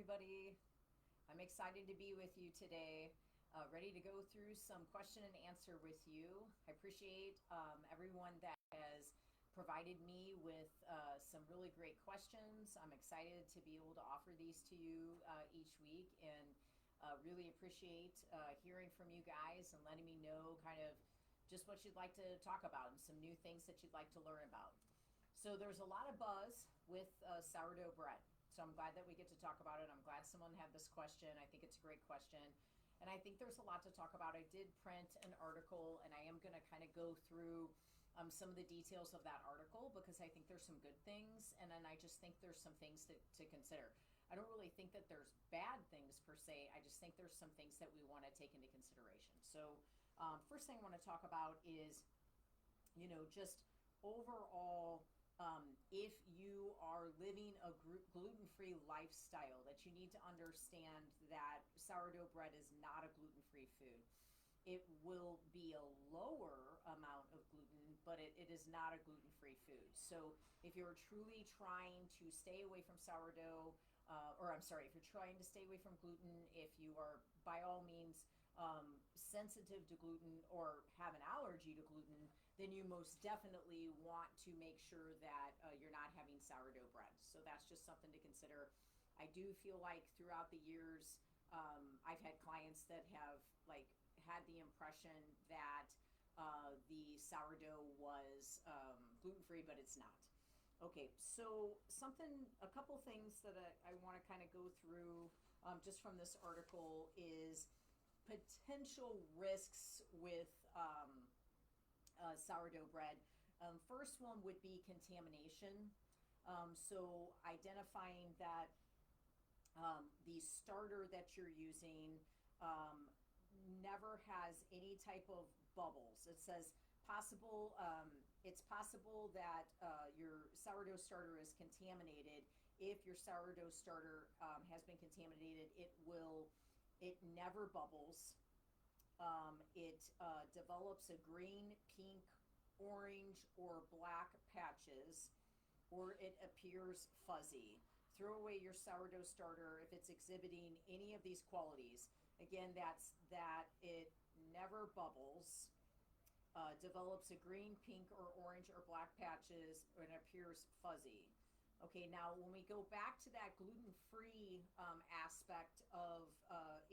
everybody. I'm excited to be with you today, ready to go through some question and answer with you. I appreciate everyone that has provided me with some really great questions. I'm excited to be able to offer these to you each week and really appreciate hearing from you guys and letting me know kind of just what you'd like to talk about and some new things that you'd like to learn about. So there's a lot of buzz with sourdough bread. So I'm glad that we get to talk about it. I'm glad someone had this question. I think it's a great question. And I think there's a lot to talk about. I did print an article, and I am going to kind of go through some of the details of that article because I think there's some good things, and then I just think there's some things to consider. I don't really think that there's bad things per se. I just think there's some things that we want to take into consideration. So first thing I want to talk about is, just overall, if you are living a gluten-free lifestyle, that you need to understand that sourdough bread is not a gluten-free food. It will be a lower amount of gluten, but it is not a gluten-free food. So if you're truly trying to stay away from sourdough, if you're trying to stay away from gluten, if you are by all means sensitive to gluten or have an allergy to gluten, then you most definitely want to make sure that you're not having sourdough bread. So that's just something to consider. I do feel like throughout the years, I've had clients that have had the impression that the sourdough was gluten-free, but it's not. Okay, so a couple things that I want to kind of go through just from this article is potential risks with sourdough bread. First one would be contamination. So identifying that the starter that you're using never has any type of bubbles. It says it's possible that your sourdough starter is contaminated. If your sourdough starter has been contaminated, it never bubbles. It develops a green, pink, orange, or black patches, or it appears fuzzy. Throw away your sourdough starter if it's exhibiting any of these qualities. Again, that's that it never bubbles, develops a green, pink, or orange, or black patches, and appears fuzzy. Okay, now when we go back to that gluten-free aspect of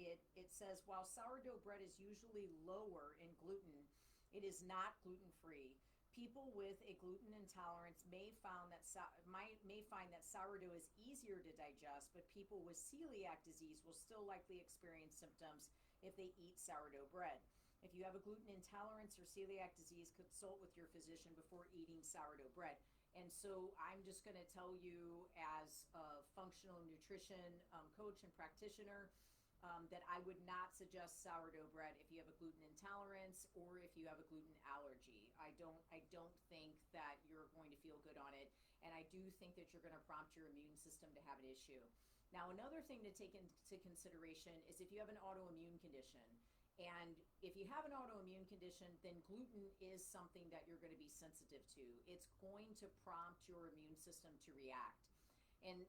it says while sourdough bread is usually lower in gluten, it is not gluten-free. People with a gluten intolerance may find that sourdough is easier to digest, but people with celiac disease will still likely experience symptoms if they eat sourdough bread. If you have a gluten intolerance or celiac disease, consult with your physician before eating sourdough bread. And so I'm just going to tell you as a functional nutrition coach and practitioner that I would not suggest sourdough bread if you have a gluten intolerance or if you have a gluten allergy. I don't think that you're going to feel good on it, and I do think that you're going to prompt your immune system to have an issue. Now, another thing to take into consideration is if you have an autoimmune condition. And if you have an autoimmune condition, then gluten is something that you're going to be sensitive to. It's going to prompt your immune system to react. And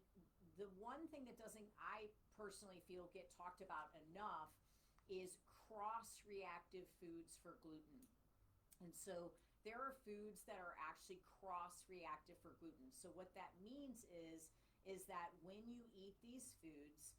the one thing that doesn't, I personally feel, get talked about enough is cross-reactive foods for gluten. And so there are foods that are actually cross-reactive for gluten. So what that means is that when you eat these foods,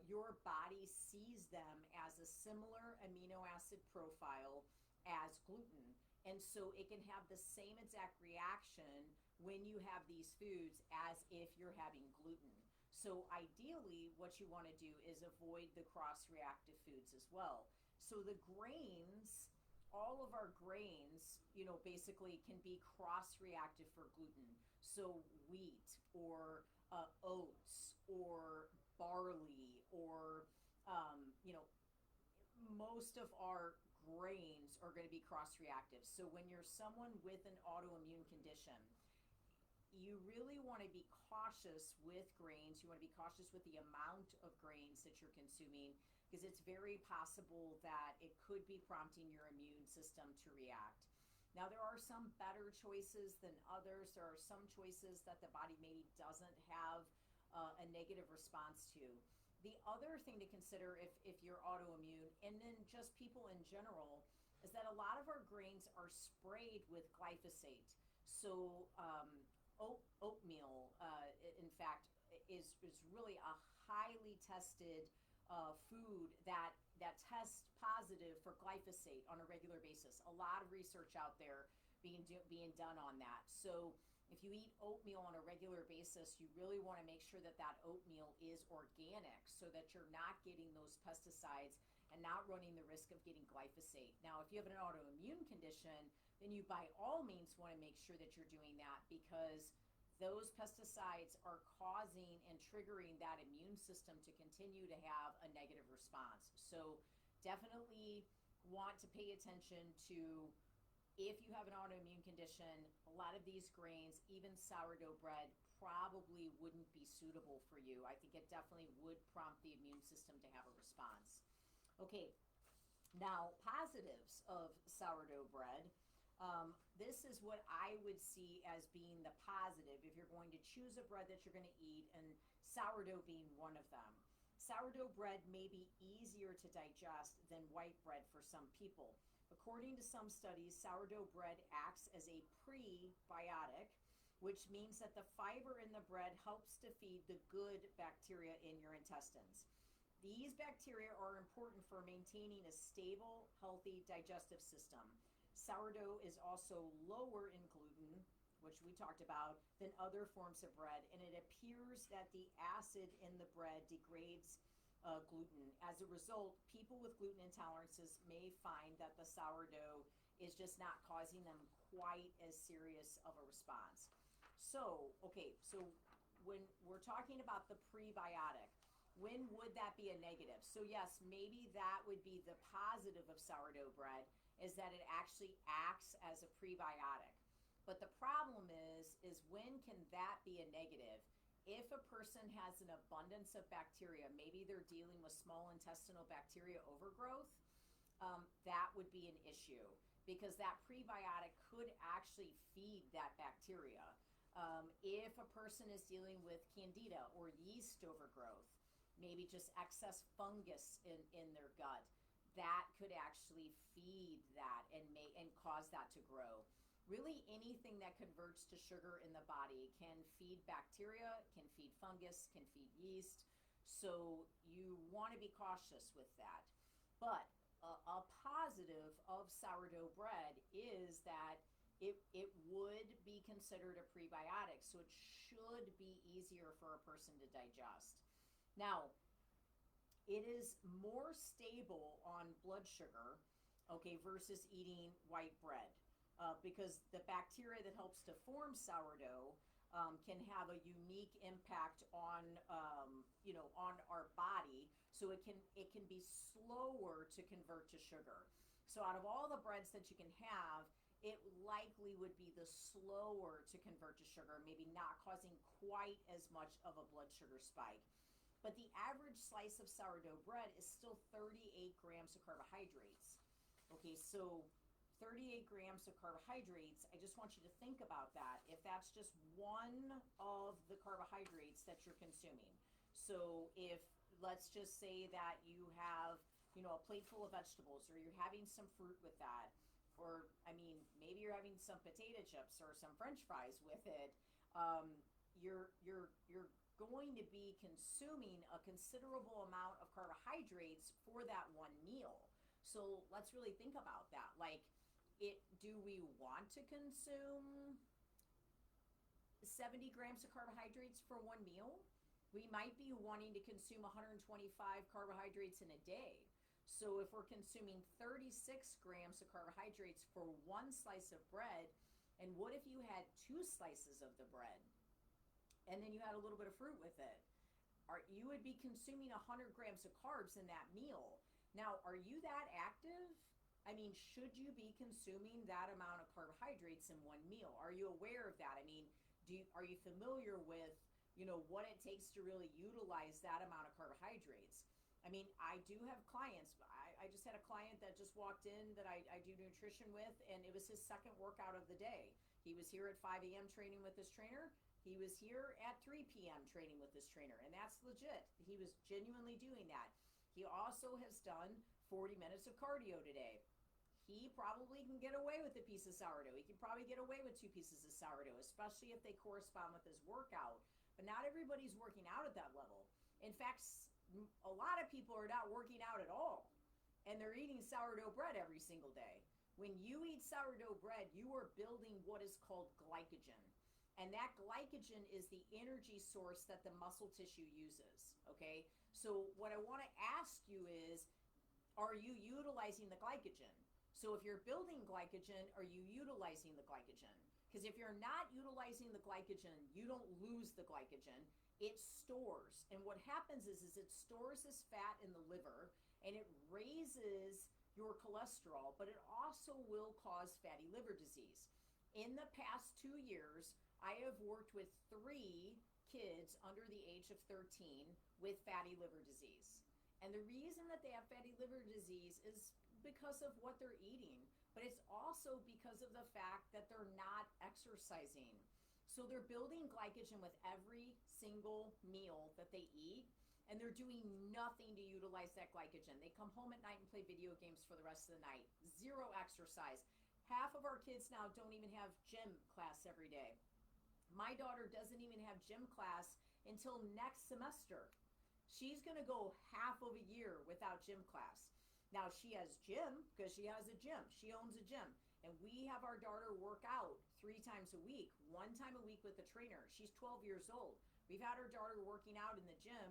your body sees them as a similar amino acid profile as gluten. And so it can have the same exact reaction when you have these foods as if you're having gluten. So ideally, what you want to do is avoid the cross-reactive foods as well. So the grains, all of our grains, basically can be cross-reactive for gluten. So wheat or oats or barley or, most of our grains are going to be cross-reactive. So when you're someone with an autoimmune condition, you really want to be cautious with grains. You want to be cautious with the amount of grains that you're consuming because it's very possible that it could be prompting your immune system to react. Now, there are some better choices than others. There are some choices that the body maybe doesn't have a negative response to. The other thing to consider if you're autoimmune, and then just people in general, is that a lot of our grains are sprayed with glyphosate. So oatmeal, in fact, is really a highly tested food that tests positive for glyphosate on a regular basis. A lot of research out there being done on that. So if you eat oatmeal on a regular basis, you really want to make sure that that oatmeal is organic so that you're not getting those pesticides and not running the risk of getting glyphosate. Now, if you have an autoimmune condition, then you by all means want to make sure that you're doing that, because those pesticides are causing and triggering that immune system to continue to have a negative response. So definitely want to pay attention to, if you have an autoimmune condition, a lot of these grains, even sourdough bread, probably wouldn't be suitable for you. I think it definitely would prompt the immune system to have a response. Okay, now positives of sourdough bread. This is what I would see as being the positive if you're going to choose a bread that you're going to eat, and sourdough being one of them. Sourdough bread may be easier to digest than white bread for some people. According to some studies, sourdough bread acts as a prebiotic, which means that the fiber in the bread helps to feed the good bacteria in your intestines. These bacteria are important for maintaining a stable, healthy digestive system. Sourdough is also lower in gluten, which we talked about, than other forms of bread, and it appears that the acid in the bread degrades gluten. As a result, people with gluten intolerances may find that the sourdough is just not causing them quite as serious of a response. So, okay, so when we're talking about the prebiotic, when would that be a negative? So yes, maybe that would be the positive of sourdough bread, is that it actually acts as a prebiotic. But the problem is when can that be a negative? If a person has an abundance of bacteria, maybe they're dealing with small intestinal bacteria overgrowth, that would be an issue, because that prebiotic could actually feed that bacteria. If a person is dealing with candida or yeast overgrowth, maybe just excess fungus in their gut, that could actually feed that and cause that to grow. Really, anything that converts to sugar in the body can feed bacteria, can feed fungus, can feed yeast. So you want to be cautious with that. But a positive of sourdough bread is that it would be considered a prebiotic, so it should be easier for a person to digest. Now, it is more stable on blood sugar, okay, versus eating white bread, because the bacteria that helps to form sourdough can have a unique impact on, on our body. So it can be slower to convert to sugar. So out of all the breads that you can have, it likely would be the slower to convert to sugar, maybe not causing quite as much of a blood sugar spike. But the average slice of sourdough bread is still 38 grams of carbohydrates. Okay, so 38 grams of carbohydrates, I just want you to think about that. If that's just one of the carbohydrates that you're consuming. So if, let's just say that you have, a plate full of vegetables, or you're having some fruit with that, or, maybe you're having some potato chips or some French fries with it, you're going to be consuming a considerable amount of carbohydrates for that one meal. So let's really think about that. Like, do we want to consume 70 grams of carbohydrates for one meal? We might be wanting to consume 125 carbohydrates in a day. So if we're consuming 36 grams of carbohydrates for one slice of bread, and what if you had 2 slices of the bread? And then you had a little bit of fruit with it. You would be consuming 100 grams of carbs in that meal. Now, are you that active? Should you be consuming that amount of carbohydrates in one meal? Are you aware of that? Are you familiar with, what it takes to really utilize that amount of carbohydrates? I do have clients. I just had a client that just walked in that I do nutrition with, and it was his second workout of the day. He was here at 5 a.m. training with his trainer, He was here at 3 p.m. training with this trainer, and that's legit. He was genuinely doing that. He also has done 40 minutes of cardio today. He probably can get away with a piece of sourdough. He can probably get away with 2 pieces of sourdough, especially if they correspond with his workout. But not everybody's working out at that level. In fact, a lot of people are not working out at all, and they're eating sourdough bread every single day. When you eat sourdough bread, you are building what is called glycogen. And that glycogen is the energy source that the muscle tissue uses, okay? So what I want to ask you is, are you utilizing the glycogen? So if you're building glycogen, are you utilizing the glycogen? Because if you're not utilizing the glycogen, you don't lose the glycogen. It stores. And what happens is it stores this fat in the liver, and it raises your cholesterol, but it also will cause fatty liver disease. In the past 2 years, I have worked with 3 kids under the age of 13 with fatty liver disease. And the reason that they have fatty liver disease is because of what they're eating, but it's also because of the fact that they're not exercising. So they're building glycogen with every single meal that they eat, and they're doing nothing to utilize that glycogen. They come home at night and play video games for the rest of the night. Zero exercise. Half of our kids now don't even have gym class every day. My daughter doesn't even have gym class until next semester. She's going to go half of a year without gym class. Now, she has gym because she has a gym. She owns a gym. And we have our daughter work out 3 times a week, 1 time a week with a trainer. She's 12 years old. We've had our daughter working out in the gym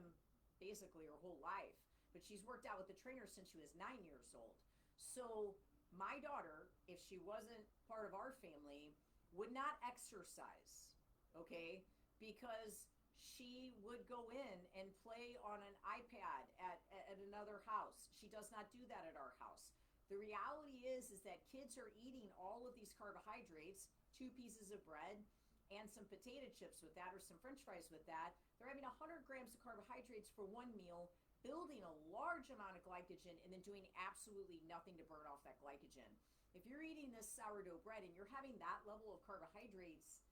basically her whole life. But she's worked out with the trainer since she was 9 years old. So my daughter, if she wasn't part of our family, would not exercise, okay? Because she would go in and play on an iPad at another house. She does not do that at our house. The reality is that kids are eating all of these carbohydrates, 2 pieces of bread, and some potato chips with that, or some french fries with that. They're having 100 grams of carbohydrates for 1 meal, building a large amount of glycogen, and then doing absolutely nothing to burn off that glycogen. If you're eating this sourdough bread and you're having that level of carbohydrates,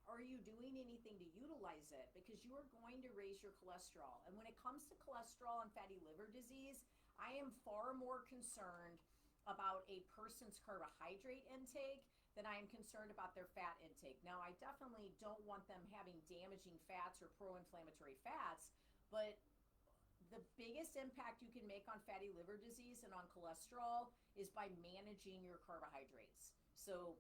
are you doing anything to utilize it? Because you are going to raise your cholesterol. And when it comes to cholesterol and fatty liver disease, I am far more concerned about a person's carbohydrate intake than I am concerned about their fat intake. Now, I definitely don't want them having damaging fats or pro-inflammatory fats, but the biggest impact you can make on fatty liver disease and on cholesterol is by managing your carbohydrates. So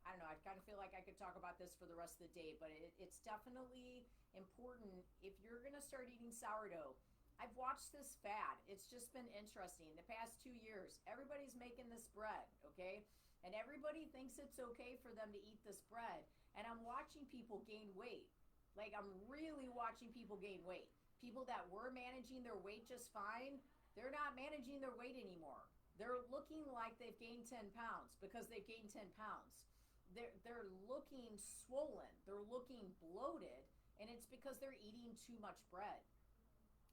I don't know, I kind of feel like I could talk about this for the rest of the day, but it's definitely important if you're going to start eating sourdough. I've watched this fad. It's just been interesting. The past 2 years, everybody's making this bread, okay? And everybody thinks it's okay for them to eat this bread. And I'm watching people gain weight. Like, I'm really watching people gain weight. People that were managing their weight just fine, they're not managing their weight anymore. They're looking like they've gained 10 pounds because they've gained 10 pounds. They're looking swollen, they're looking bloated, and it's because they're eating too much bread.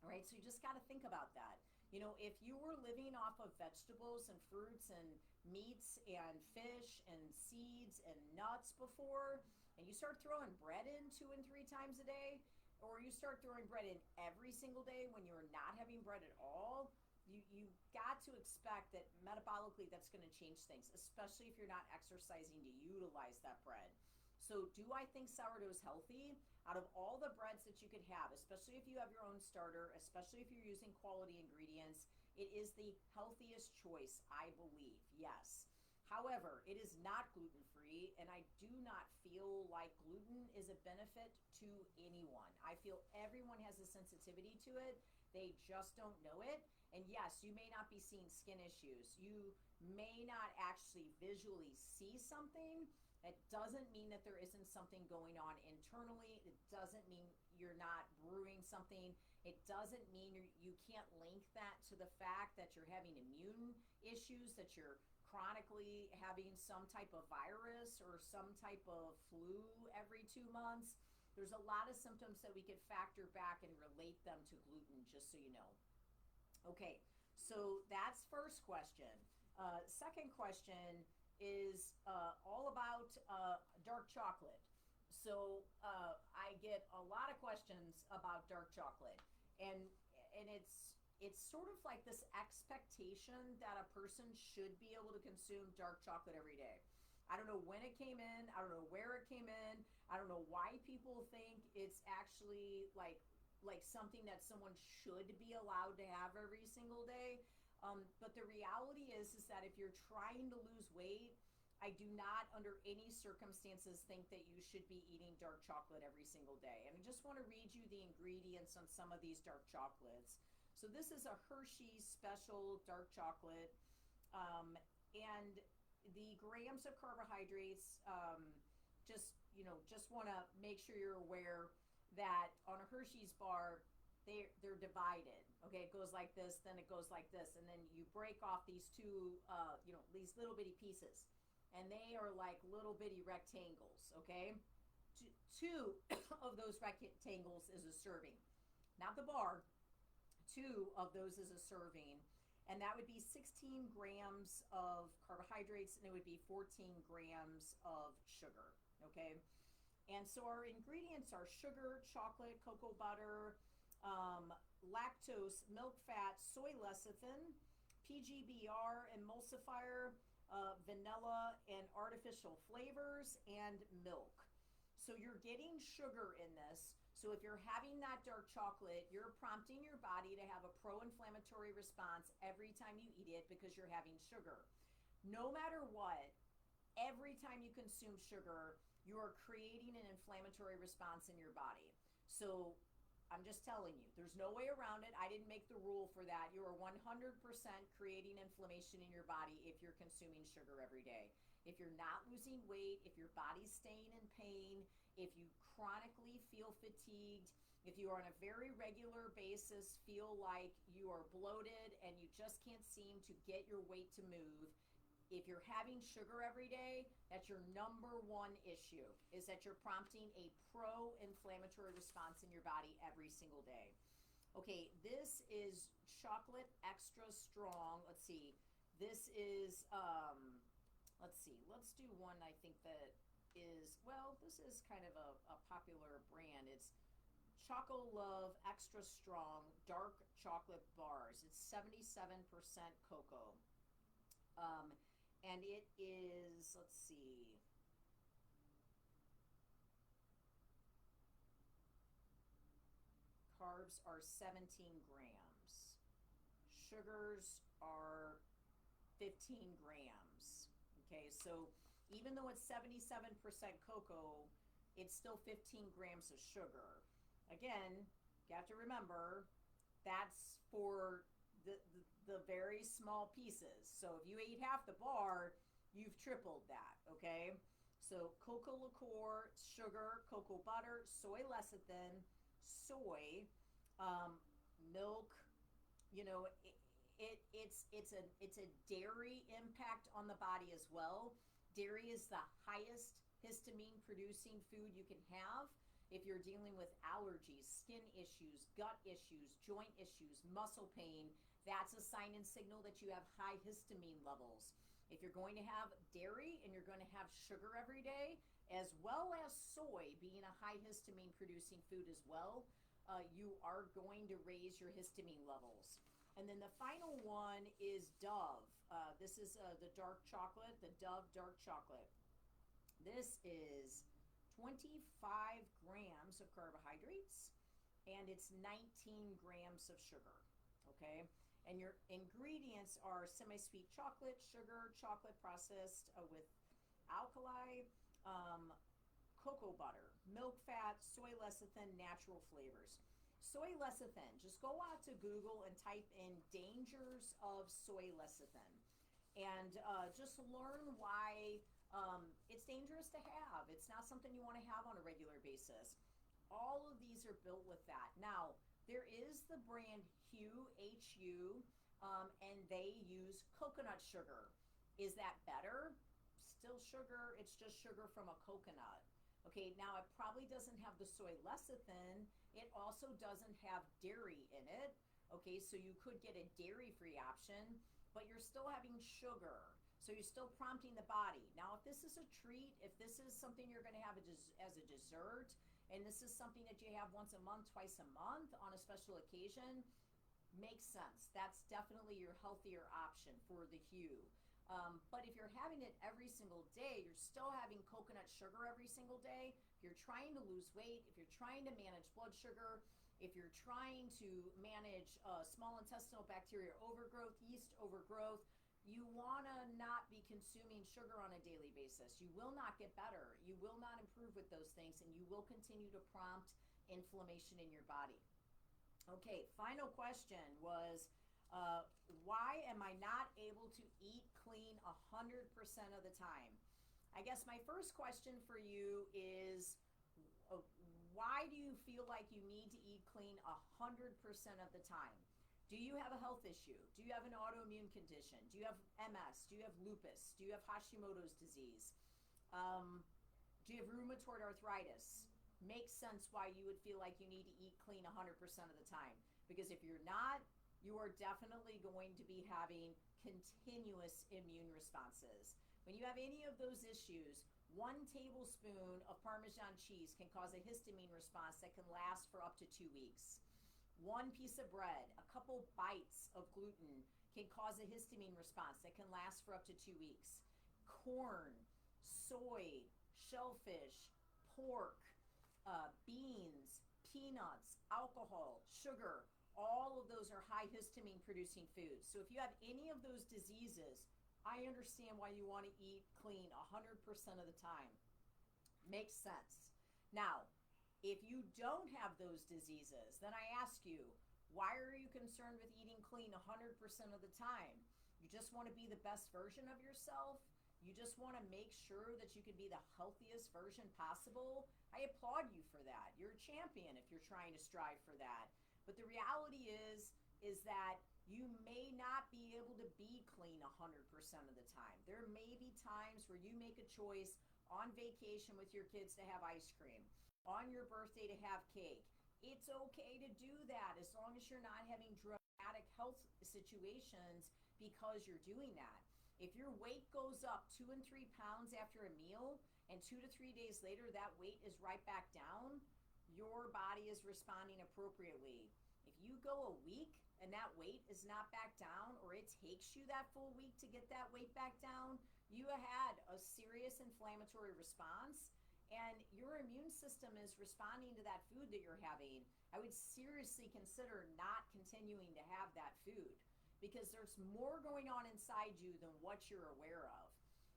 All right, so you just got to think about that. You know, if you were living off of vegetables and fruits and meats and fish and seeds and nuts before, and you start throwing bread in 2 and 3 times a day, or you start throwing bread in every single day when you're not having bread at all, you got to expect that metabolically that's going to change things, especially if you're not exercising to utilize that bread. So do I think sourdough is healthy? Out of all the breads that you could have, especially if you have your own starter, especially if you're using quality ingredients, it is the healthiest choice, I believe, yes. However, it is not gluten-free, and I do not feel like gluten is a benefit to anyone. I feel everyone has a sensitivity to it. They just don't know it. And yes, you may not be seeing skin issues. You may not actually visually see something. It doesn't mean that there isn't something going on internally. It doesn't mean you're not brewing something. It doesn't mean you can't link that to the fact that you're having immune issues, that you're chronically having some type of virus or some type of flu every 2 months. There's a lot of symptoms that we could factor back and relate them to gluten, just so you know. Okay, so that's first question. Second question is all about dark chocolate. So I get a lot of questions about dark chocolate, and it's sort of like this expectation that a person should be able to consume dark chocolate every day. I don't know when it came in. I don't know where it came in. I don't know why people think it's actually like something that someone should be allowed to have every single day. But the reality is that if you're trying to lose weight, I do not, under any circumstances, think that you should be eating dark chocolate every single day. And I just want to read you the ingredients on some of these dark chocolates. So this is a Hershey's special dark chocolate, and the grams of carbohydrates. Just want to make sure you're aware that on a Hershey's bar, they're divided. Okay, it goes like this, then it goes like this, and then you break off these two, these little bitty pieces, and they are like little bitty rectangles. Okay, two of those rectangles is a serving, not the bar. Two of those is a serving, and that would be 16 grams of carbohydrates, and it would be 14 grams of sugar. Okay, and so our ingredients are sugar, chocolate, cocoa butter, lactose, milk fat, soy lecithin, PGBR, emulsifier, vanilla, and artificial flavors, and milk. So you're getting sugar in this. So if you're having that dark chocolate, you're prompting your body to have a pro-inflammatory response every time you eat it because you're having sugar. No matter what, every time you consume sugar, you are creating an inflammatory response in your body. So I'm just telling you, there's no way around it. I didn't make the rule for that. You are 100% creating inflammation in your body if you're consuming sugar every day. If you're not losing weight, if your body's staying in pain, if you chronically feel fatigued, if you are on a very regular basis feel like you are bloated and you just can't seem to get your weight to move, if you're having sugar every day, that's your number one issue, is that you're prompting a pro-inflammatory response in your body every single day. Okay, this is chocolate extra strong. Let's see. This is, let's see. Let's do one I think that is, well, this is kind of a popular brand. It's Choco Love Extra Strong Dark Chocolate Bars. It's 77% cocoa. And it is, let's see, carbs are 17 grams. Sugars are 15 grams. Okay, so even though it's 77% cocoa, it's still 15 grams of sugar. Again, you have to remember that's for the very small pieces. So if you ate half the bar, you've tripled that, okay? So cocoa liqueur, sugar, cocoa butter, soy lecithin, soy, milk, it's a dairy impact on the body as well. Dairy is the highest histamine producing food you can have. If you're dealing with allergies, skin issues, gut issues, joint issues, muscle pain, that's a sign and signal that you have high histamine levels. If you're going to have dairy and you're going to have sugar every day, as well as soy being a high histamine producing food as well, you are going to raise your histamine levels. And then the final one is Dove. This is the dark chocolate, the Dove dark chocolate. This is 25 grams of carbohydrates, and it's 19 grams of sugar, okay? And your ingredients are semi-sweet chocolate, sugar, chocolate processed with alkali, cocoa butter, milk fat, soy lecithin, natural flavors. Soy lecithin, just go out to Google and type in dangers of soy lecithin, and just learn why it's dangerous to have. It's not something you want to have on a regular basis. All of these are built with that. Now, there is the brand HU, and they use coconut sugar. Is that better? Still sugar, it's just sugar from a coconut. Okay, now it probably doesn't have the soy lecithin. It also doesn't have dairy in it. Okay, so you could get a dairy-free option, but you're still having sugar. So you're still prompting the body. Now, if this is a treat, if this is something you're going to have as a dessert, and this is something that you have once a month, twice a month on a special occasion, makes sense. That's definitely your healthier option for the hue. But if you're having it every single day, you're still having coconut sugar every single day. If you're trying to lose weight, if you're trying to manage blood sugar, if you're trying to manage small intestinal bacteria overgrowth, yeast overgrowth, you want to not be consuming sugar on a daily basis. You will not get better. You will not improve with those things, and you will continue to prompt inflammation in your body. Okay, final question was, why am I not able to eat clean 100% of the time? I guess my first question for you is, why do you feel like you need to eat clean 100% of the time? Do you have a health issue? Do you have an autoimmune condition? Do you have MS? Do you have lupus? Do you have Hashimoto's disease? Do you have rheumatoid arthritis? Makes sense why you would feel like you need to eat clean 100% of the time. Because if you're not, you are definitely going to be having continuous immune responses. When you have any of those issues, 1 tablespoon of Parmesan cheese can cause a histamine response that can last for up to 2 weeks. 1 piece of bread, a couple bites of gluten can cause a histamine response that can last for up to 2 weeks. Corn, soy, shellfish, pork, beans, peanuts, alcohol, sugar, all of those are high histamine producing foods. So if you have any of those diseases, I understand why you want to eat clean 100% of the time. Makes sense. Now, if you don't have those diseases, then I ask you, why are you concerned with eating clean 100% of the time? You just want to be the best version of yourself? You just want to make sure that you can be the healthiest version possible? I applaud you for that. You're a champion if you're trying to strive for that. But the reality is that you may not be able to be clean 100% of the time. There may be times where you make a choice on vacation with your kids to have ice cream, on your birthday to have cake. It's okay to do that as long as you're not having dramatic health situations because you're doing that. If your weight goes up 2 and 3 pounds after a meal and 2 to 3 days later that weight is right back down, your body is responding appropriately. If you go a week and that weight is not back down, or it takes you that full week to get that weight back down, you had a serious inflammatory response and your immune system is responding to that food that you're having. I would seriously consider not continuing to have that food because there's more going on inside you than what you're aware of.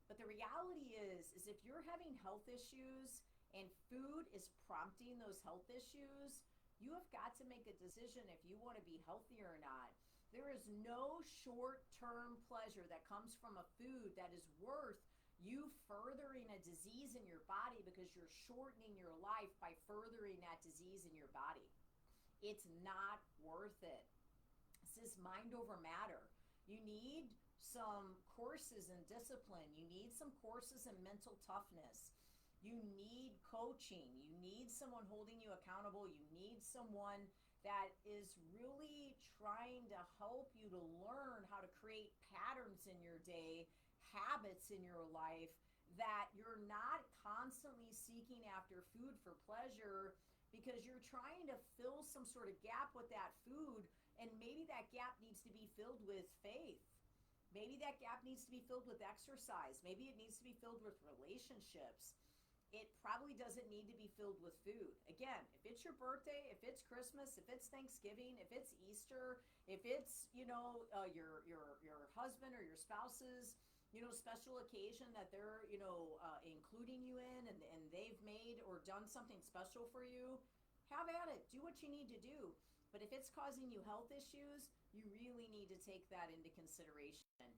But the reality is if you're having health issues and food is prompting those health issues, you have got to make a decision if you want to be healthy or not. There is no short-term pleasure that comes from a food that is worth you furthering a disease in your body because you're shortening your life by furthering that disease in your body. It's not worth it. This is mind over matter. You need some courses in discipline. You need some courses in mental toughness. You need coaching. You need someone holding you accountable. You need someone that is really trying to help you to learn how to create patterns in your day, habits in your life, that you're not constantly seeking after food for pleasure because you're trying to fill some sort of gap with that food, and maybe that gap needs to be filled with faith. Maybe that gap needs to be filled with exercise. Maybe it needs to be filled with relationships. It probably doesn't need to be filled with food. Again, if it's your birthday, if it's Christmas, if it's Thanksgiving, if it's Easter, if it's, your husband or your spouse's, special occasion that they're, including you in and they've made or done something special for you, have at it. Do what you need to do. But if it's causing you health issues, you really need to take that into consideration.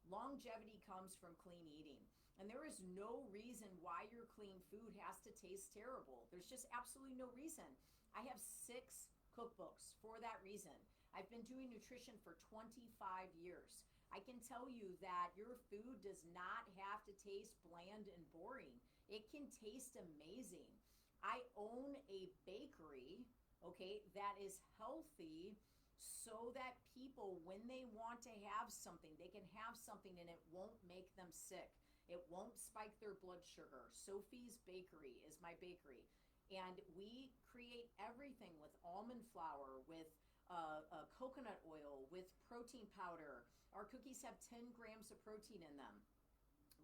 Longevity comes from clean eating. And there is no reason why your clean food has to taste terrible. There's just absolutely no reason. I have 6 cookbooks for that reason. I've been doing nutrition for 25 years. I can tell you that your food does not have to taste bland and boring. It can taste amazing. I own a bakery, okay, that is healthy so that people, when they want to have something, they can have something and it won't make them sick. It won't spike their blood sugar. Sophie's Bakery is my bakery. And we create everything with almond flour, with coconut oil, with protein powder. Our cookies have 10 grams of protein in them.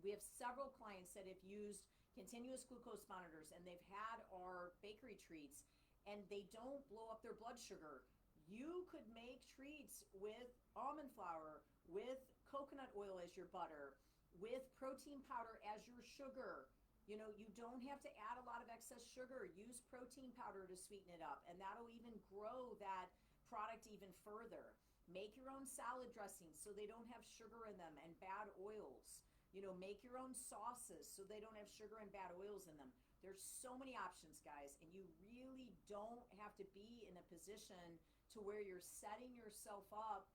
We have several clients that have used continuous glucose monitors and they've had our bakery treats and they don't blow up their blood sugar. You could make treats with almond flour, with coconut oil as your butter, with protein powder as your sugar. You know, you don't have to add a lot of excess sugar. Use protein powder to sweeten it up, and that'll even grow that product even further. Make your own salad dressings so they don't have sugar in them and bad oils. You know, make your own sauces so they don't have sugar and bad oils in them. There's so many options, guys, and you really don't have to be in a position to where you're setting yourself up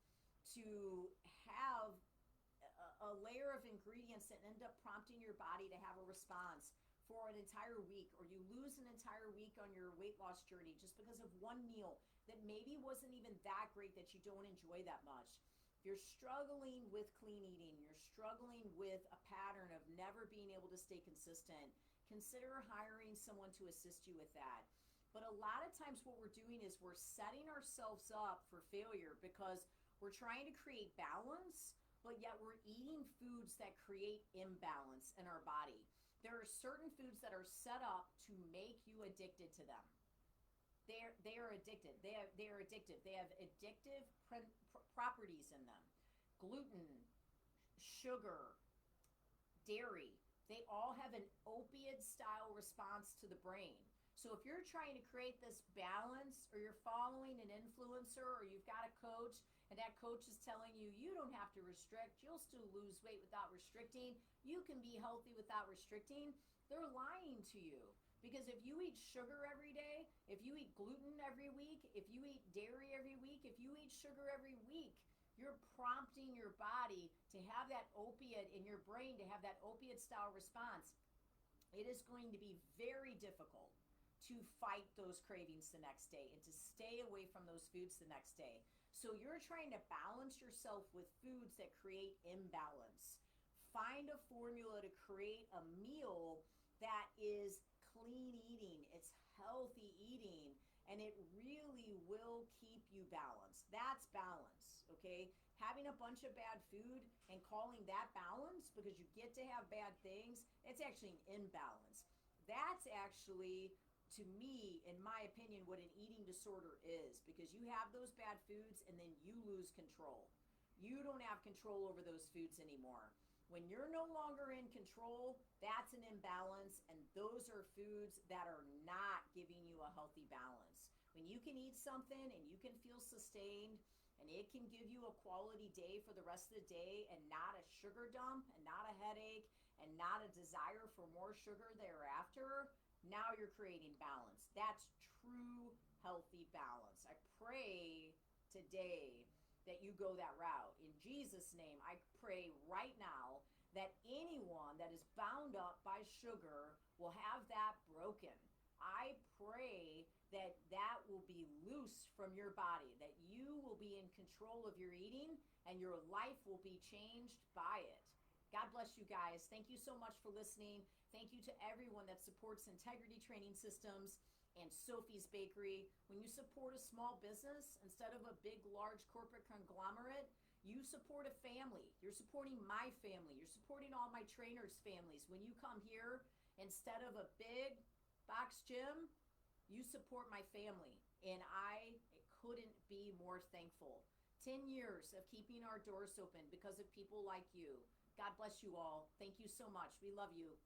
to have a layer of ingredients that end up prompting your body to have a response for an entire week, or you lose an entire week on your weight loss journey just because of one meal that maybe wasn't even that great, that you don't enjoy that much. If you're struggling with clean eating, you're struggling with a pattern of never being able to stay consistent, consider hiring someone to assist you with that. But a lot of times what we're doing is we're setting ourselves up for failure because we're trying to create balance, but yet we're eating foods that create imbalance in our body. There are certain foods that are set up to make you addicted to them. They are addicted. They are addictive. They have addictive properties in them. Gluten, sugar, dairy, they all have an opiate style response to the brain. So if you're trying to create this balance, or you're following an influencer, or you've got a coach and that coach is telling you you don't have to restrict, you'll still lose weight without restricting, you can be healthy without restricting, they're lying to you. Because if you eat sugar every day, if you eat gluten every week, if you eat dairy every week, if you eat sugar every week, you're prompting your body to have that opiate in your brain, to have that opiate style response. It is going to be very difficult to fight those cravings the next day and to stay away from those foods the next day. So you're trying to balance yourself with foods that create imbalance. Find a formula to create a meal that is clean eating, it's healthy eating, and it really will keep you balanced. That's balance, okay? Having a bunch of bad food and calling that balance because you get to have bad things, it's actually an imbalance. That's actually, to me, in my opinion, what an eating disorder is, because you have those bad foods and then you lose control. You don't have control over those foods anymore. When you're no longer in control, that's an imbalance, and those are foods that are not giving you a healthy balance. When you can eat something and you can feel sustained and it can give you a quality day for the rest of the day and not a sugar dump and not a headache and not a desire for more sugar thereafter, now you're creating balance. That's true healthy balance. I pray today that you go that route. In Jesus' name, I pray right now that anyone that is bound up by sugar will have that broken. I pray that that will be loose from your body, that you will be in control of your eating and your life will be changed by it. God bless you guys. Thank you so much for listening. Thank you to everyone that supports Integrity Training Systems and Sophie's Bakery. When you support a small business instead of a big, large corporate conglomerate, you support a family. You're supporting my family. You're supporting all my trainers' families. When you come here, instead of a big box gym, you support my family. And I couldn't be more thankful. 10 years of keeping our doors open because of people like you. God bless you all. Thank you so much. We love you.